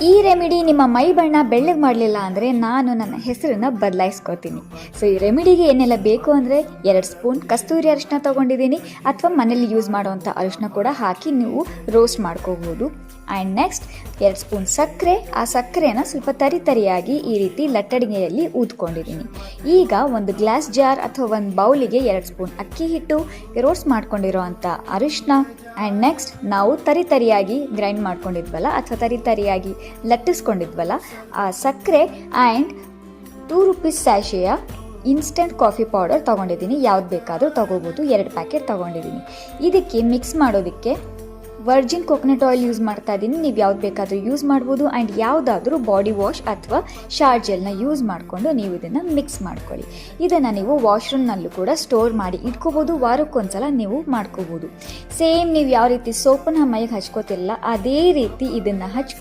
ಈ ರೆಮಿಡಿ ನಿಮ್ಮ ಮೈ ಬಣ್ಣ ಬೆಳ್ಳಗೆ ಮಾಡಲಿಲ್ಲ ಅಂದರೆ ನಾನು ನನ್ನ ಹೆಸರನ್ನು ಬದಲಾಯಿಸ್ಕೊತೀನಿ. ಸೊ ಈ ರೆಮಿಡಿಗೆ ಏನೆಲ್ಲ ಬೇಕು ಅಂದರೆ 2 ಸ್ಪೂನ್ ಕಸ್ತೂರಿ ಅರಿಶಿನ ತೊಗೊಂಡಿದ್ದೀನಿ, ಅಥವಾ ಮನೇಲಿ ಯೂಸ್ ಮಾಡುವಂಥ ಅರಿಶಿನ ಕೂಡ ಹಾಕಿ ನೀವು ರೋಸ್ಟ್ ಮಾಡ್ಕೋಬೋದು. ಆ್ಯಂಡ್ ನೆಕ್ಸ್ಟ್ 2 ಸ್ಪೂನ್ ಸಕ್ಕರೆ. ಆ ಸಕ್ಕರೆನ ಸ್ವಲ್ಪ ತರಿಯಾಗಿ ಈ ರೀತಿ ಲಟ್ಟಣಿಗೆಯಲ್ಲಿ ಊದ್ಕೊಂಡಿದ್ದೀನಿ. ಈಗ ಒಂದು ಗ್ಲಾಸ್ ಜಾರ್ ಅಥವಾ ಒಂದು ಬೌಲಿಗೆ 2 ಸ್ಪೂನ್ ಅಕ್ಕಿ ಹಿಟ್ಟು, ರೋಸ್ಟ್ ಮಾಡ್ಕೊಂಡಿರೋ ಅಂಥ ಅರಿಶಿನ, ಆ್ಯಂಡ್ ನೆಕ್ಸ್ಟ್ ನಾವು ತರಿಯಾಗಿ ಗ್ರೈಂಡ್ ಮಾಡ್ಕೊಂಡಿದ್ವಲ್ಲ ಅಥವಾ ತರಿಯಾಗಿ ಲಟ್ಟಿಸ್ಕೊಂಡಿದ್ವಲ್ಲ ಆ ಸಕ್ಕರೆ, ಆ್ಯಂಡ್ 2 ರೂಪೀಸ್ ಸ್ಯಾಶೆಯ ಇನ್ಸ್ಟೆಂಟ್ ಕಾಫಿ ಪೌಡರ್ ತೊಗೊಂಡಿದ್ದೀನಿ. ಯಾವ್ದು ಬೇಕಾದರೂ ತೊಗೋಬೋದು. 2 ಪ್ಯಾಕೆಟ್ ತೊಗೊಂಡಿದ್ದೀನಿ. ಇದಕ್ಕೆ ಮಿಕ್ಸ್ ಮಾಡೋದಕ್ಕೆ ವರ್ಜಿನ್ ಕೋಕೋನಟ್ ಆಯಿಲ್ ಯೂಸ್ ಮಾಡ್ತಾ ಇದ್ದೀನಿ. ನೀವು ಯಾವ್ದು ಬೇಕಾದರೂ ಯೂಸ್ ಮಾಡ್ಬೋದು. ಆ್ಯಂಡ್ ಯಾವುದಾದ್ರೂ ಬಾಡಿ ವಾಶ್ ಅಥವಾ ಶಾರ್ ಜೆಲ್ನ ಯೂಸ್ ಮಾಡಿಕೊಂಡು ನೀವು ಇದನ್ನು ಮಿಕ್ಸ್ ಮಾಡ್ಕೊಳ್ಳಿ. ಇದನ್ನು ನೀವು ವಾಶ್ರೂಮ್ನಲ್ಲೂ ಕೂಡ ಸ್ಟೋರ್ ಮಾಡಿ ಇಟ್ಕೋಬೋದು. ವಾರಕ್ಕೊಂದ್ಸಲ ನೀವು ಮಾಡ್ಕೋಬೋದು. ಸೇಮ್ ನೀವು ಯಾವ ರೀತಿ ಸೋಪನ್ನ ಮೈಗೆ ಹಚ್ಕೋತಿರಲ್ಲ ಅದೇ ರೀತಿ ಇದನ್ನು